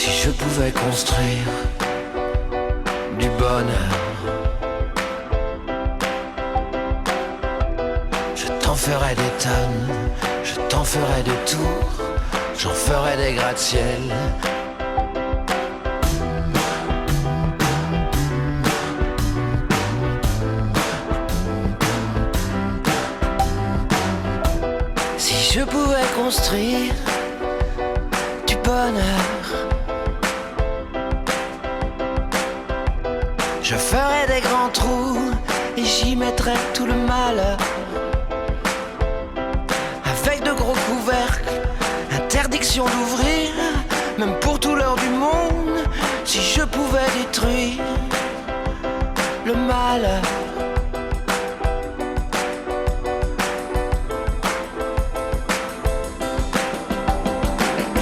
Si je pouvais construire du bonheur, je t'en ferais des tonnes, je t'en ferais des tours, j'en ferais des gratte-ciel. Si je pouvais construire du bonheur, je ferais des grands trous et j'y mettrais tout le malheur. Avec de gros couvercles, interdiction d'ouvrir, même pour tout l'heure du monde. Si je pouvais détruire le malheur.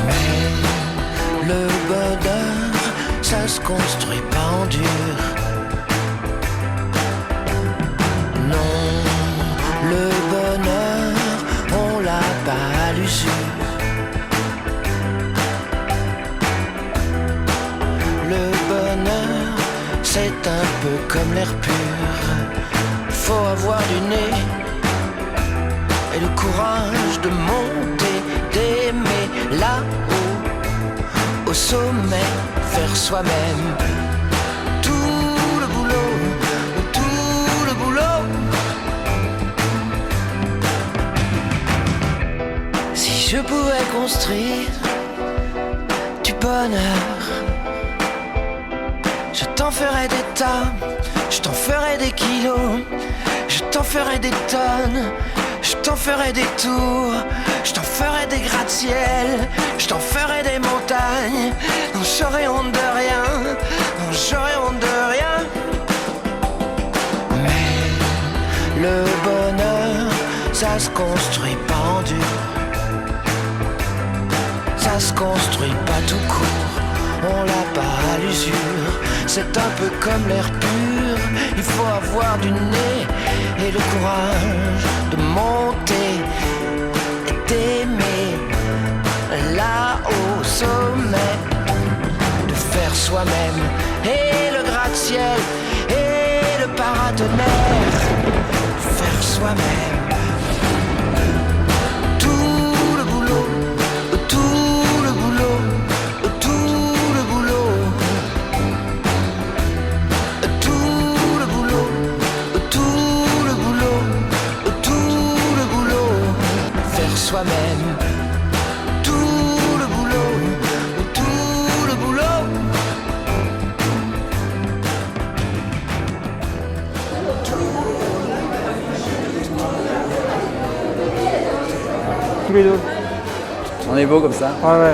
Mais le bonheur, ça se construit pas en dur. Non, le bonheur, on l'a pas à l'usure. Le bonheur, c'est un peu comme l'air pur. Faut avoir du nez et le courage de monter, d'aimer là-haut, au sommet, faire soi-même. Tout le boulot, tout le boulot. Si je pouvais construire du bonheur, je t'en ferais des tas, je t'en ferais des kilos, je t'en ferais des tonnes, je t'en ferais des tours, je t'en ferais des gratte-ciel, je t'en ferais des montagnes. Non, j'aurais honte de rien, non, j'aurais honte de rien. Mais le bonheur, ça se construit pas en dur. Ça se construit pas tout court, on l'a pas à l'usure. C'est un peu comme l'air pur, il faut avoir du nez et le courage de monter et d'aimer là au sommet, de faire soi-même et le gratte-ciel et le paratonnerre, faire soi-même. Soi-même, tout le boulot, tout le boulot. Tous les deux. On est beau comme ça. Ouais, ouais.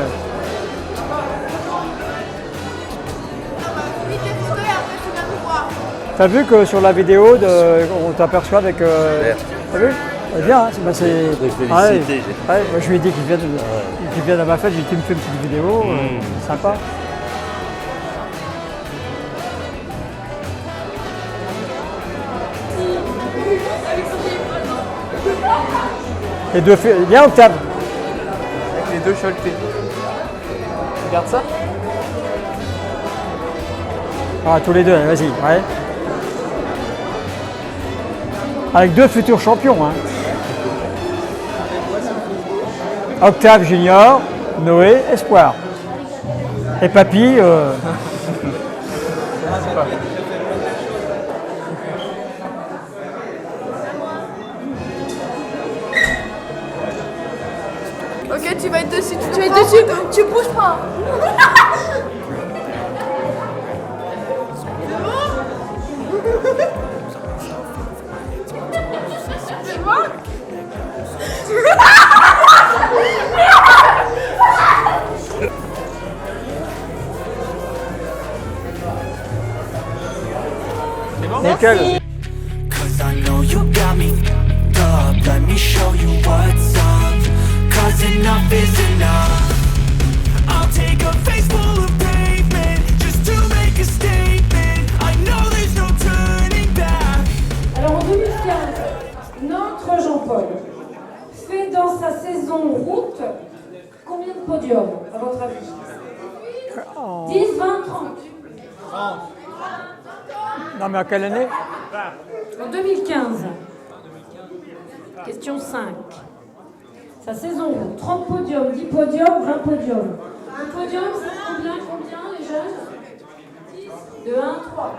T'as vu que sur la vidéo, on t'aperçoit avec... T'as vu? C'est bien, hein, c'est... Ouais, moi, je lui ai dit qu'il vient à ma fête, je lui ai dit qu'il me fait une petite vidéo, sympa. Les deux filles, viens Octave. Avec les deux choletés. Regarde ça. Ah, tous les deux, vas-y, ouais. Avec deux futurs champions, hein. Octave Junior, Noé Espoir. Et Papy. Ok, tu vas être dessus, tu vas être dessus, tu bouges pas. C'est bon? Nickel. Cause I know you got me up, let me show you what's up. Cause enough is enough. I'll take a face full of pavement just to make a statement. I know there's no turning back. Alors en 2015, notre Jean-Paul fait dans sa saison route combien de podiums à votre avis? 10, 20, 30. Non, mais à quelle année? En 2015. Question 5. Sa saison, 30 podiums, 10 podiums, 20 podiums. Un podium, c'est combien les jeunes? 10. De 1 à 3.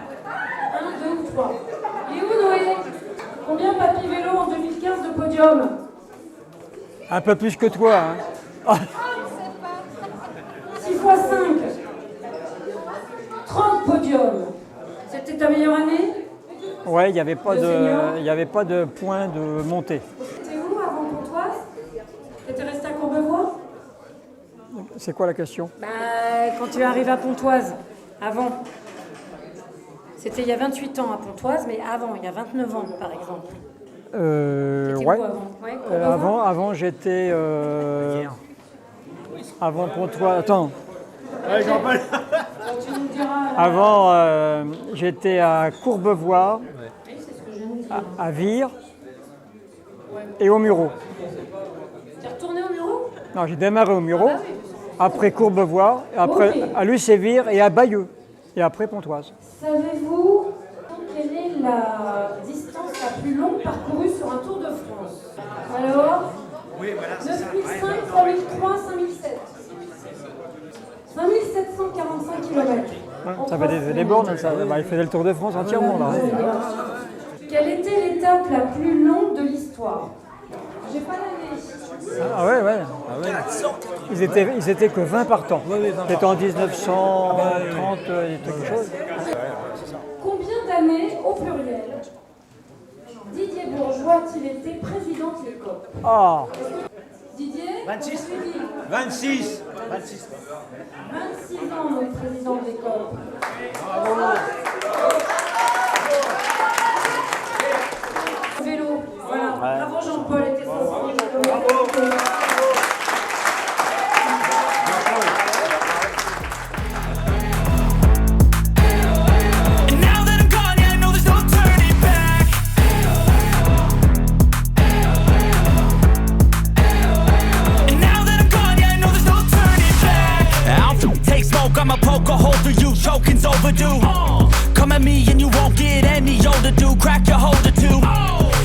1, 2 ou 3. Il est où Noé? Combien Papy Vélo en 2015 de podium? Un peu plus que toi. Hein. 6 fois 5. 30 podiums. C'était ta meilleure année? Ouais, il n'y avait pas de point de montée. T'étais où avant Pontoise? T'étais resté à Courbevoie? C'est quoi la question? Bah, quand tu arrives à Pontoise, avant. C'était il y a 28 ans à Pontoise, mais avant, il y a 29 ans, par exemple. T'étais Ouais. où avant? Ouais, Courbevoie. Avant j'étais... avant Pontoise... Attends. Tu nous diras. Avant, j'étais à Courbevoie, Oui, c'est ce que je viens de dire. à Vire et au Muro. T'es retourné au bureau? Non, j'ai démarré au Muro, après Courbevoie, et après Ok. à Lucévire et à Bayeux, et après Pontoise. Savez-vous quelle est la distance la plus longue parcourue sur un Tour de France? Alors, 9005, 5003, 5007. 5745 km. Ça fait des bornes, ça. Bah, il faisait le Tour de France entièrement là. Quelle était l'étape la plus longue de l'histoire? J'ai pas l'année. Ah ouais, ouais. Ils étaient que 20 partants. C'était en 1930, quelque chose. Combien d'années, au pluriel, Didier Bourgeois a-t-il été président de l'ECOP? Ah, Didier 26. 26 26. 26 ans, notre président de l'ECOP. Vélo, voilà. Avant Jean-Paul était censé. And now that I'm gone, yeah, I know there's no turning back. And now that I'm gone, yeah, I know there's no turning back. I'll take smoke, I'ma poke a hole through you, choking's overdue. Come at me and you won't get any older, dude. Crack your holder too.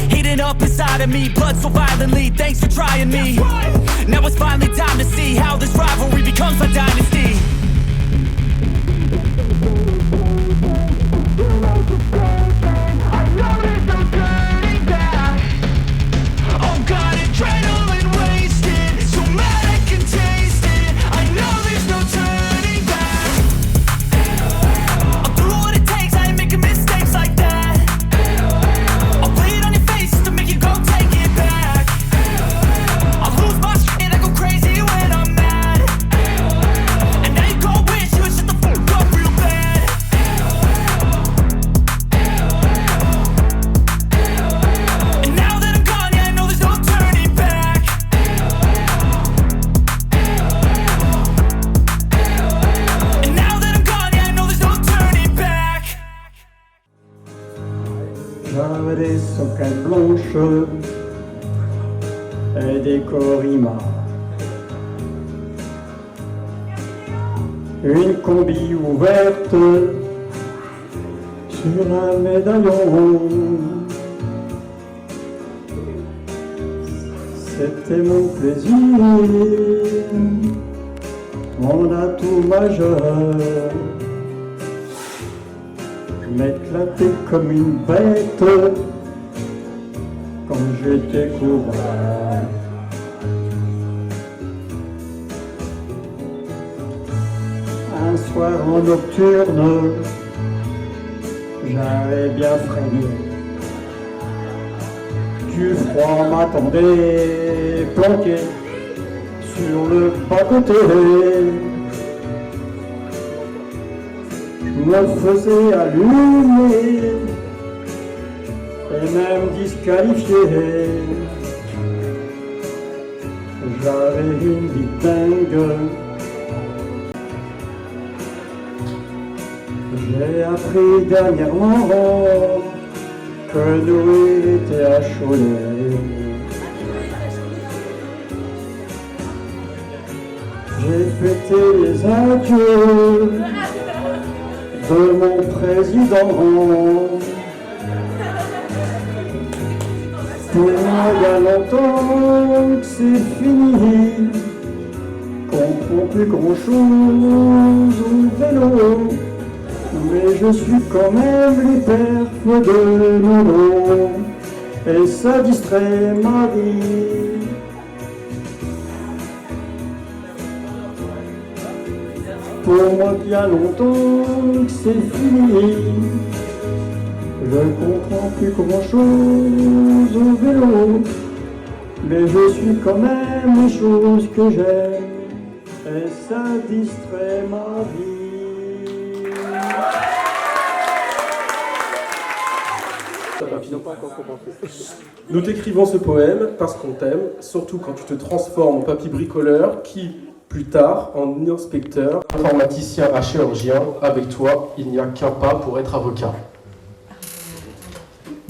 Heating up inside of me, blood so violently. Thanks for trying me. Now it's finally time to see how this rivalry becomes a dynasty. Oh God, adrenaline wasted, so mad I can taste it. I know there's no turning back. I'll do what it takes, I ain't making mistakes like that. I'll play it on your face just to make you go take it back. I'll lose my shit, I go crazy when I'm mad. And now you gon' wish you would shut the fuck up real bad. And now that I'm gone, yeah, I know there's no turning back. And now that I'm gone, yeah, I know there's no turning back. J'avais des soquettes blanches et des corimas. Une combi ouverte sur un médaillon. C'était mon plaisir, mon atout majeur. Je m'éclatais comme une bête quand j'étais coureur. Un soir en nocturne, j'avais bien freiné. Du froid m'attendait planqué sur le bas-côté. Je me faisais allumer et même disqualifié. J'avais une vie dingue. J'ai appris dernièrement que Noé était à Cholet. J'ai fêté les adieux de mon président. Pour moi, il y a longtemps que c'est fini, qu'on ne prend plus grand-chose au vélo. Mais je suis quand même les perfs de Lolo, et ça distrait ma vie. Pour moi, il y a longtemps que c'est fini, je ne comprends plus grand-chose au vélo, mais je suis quand même les choses que j'aime, et ça distrait ma vie. Nous t'écrivons ce poème parce qu'on t'aime, surtout quand tu te transformes en papy bricoleur qui, plus tard, en inspecteur, informaticien à chirurgien, avec toi, il n'y a qu'un pas pour être avocat.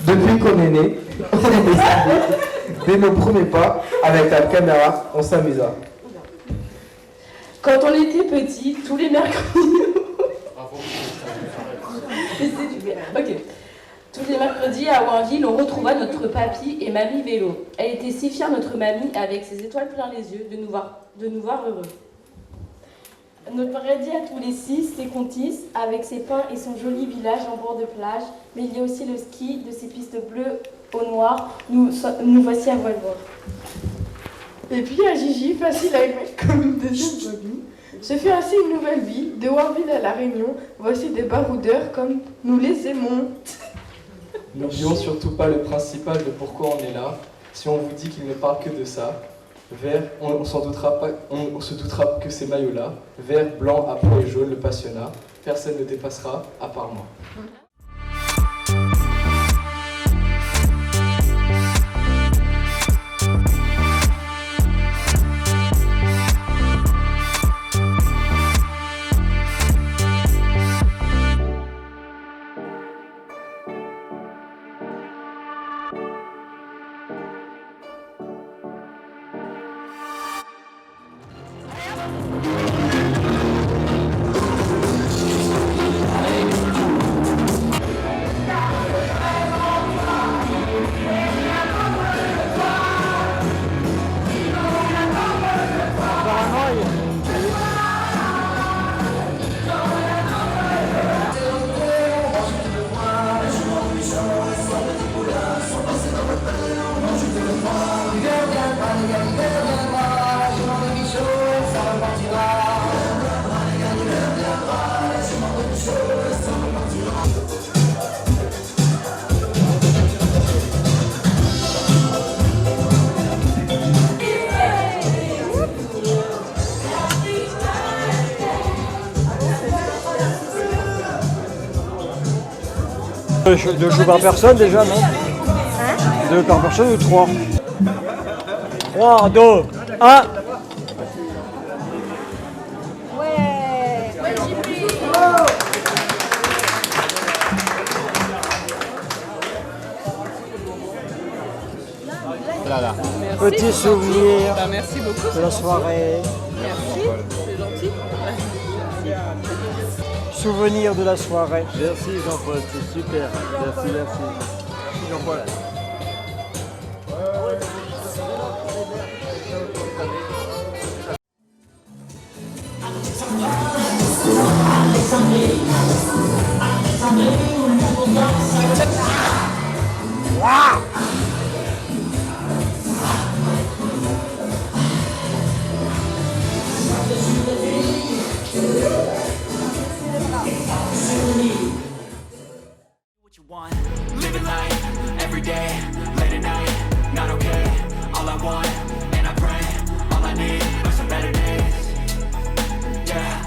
Depuis qu'on est né, on est décidé, dès nos premiers pas, avec la caméra, on s'amusa. Quand on était petit, tous les mercredis... Ok. Tous les mercredis à Ouinville, on retrouva notre papy et mamie vélo. Elle était si fière, notre mamie, avec ses étoiles plein les yeux, de nous voir heureux. Notre paradis à tous les six, c'est Contis, avec ses pins et son joli village en bord de plage. Mais il y a aussi le ski, de ses pistes bleues au noir. Nous voici à Voilebois. Et puis à Gigi, facile à aimer comme une deuxième famille. Ce fut ainsi une nouvelle vie, de Warville à La Réunion. Voici des baroudeurs comme nous les aimons. N'oublions surtout pas le principal de pourquoi on est là. Si on vous dit qu'il ne parle que de ça, vert, on se doutera que ces maillots-là, vert, blanc, à peau et jaune, le passionnat, personne ne dépassera à part moi. Deux choux par personne déjà, non? Deux par personne ou trois? 3, 2, 1. Petit souvenir Merci beaucoup. de la soirée. Merci, c'est gentil. Souvenir de la soirée. Merci Jean-Paul, c'est super. Merci, merci. Jean-Paul. Living life every day, late at night, not okay. All I want, and I pray, all I need are some better days. Yeah,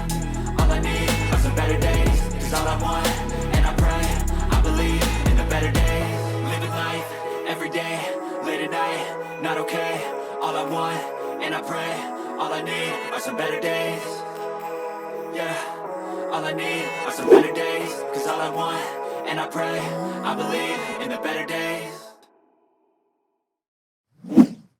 all I need are some better days. Cause all I want, and I pray, I believe in the better days. Living life every day, late at night, not okay. All I want, and I pray, all I need are some better days. Yeah, all I need are some better days. Cause all I want, and I pray, I believe in the better days.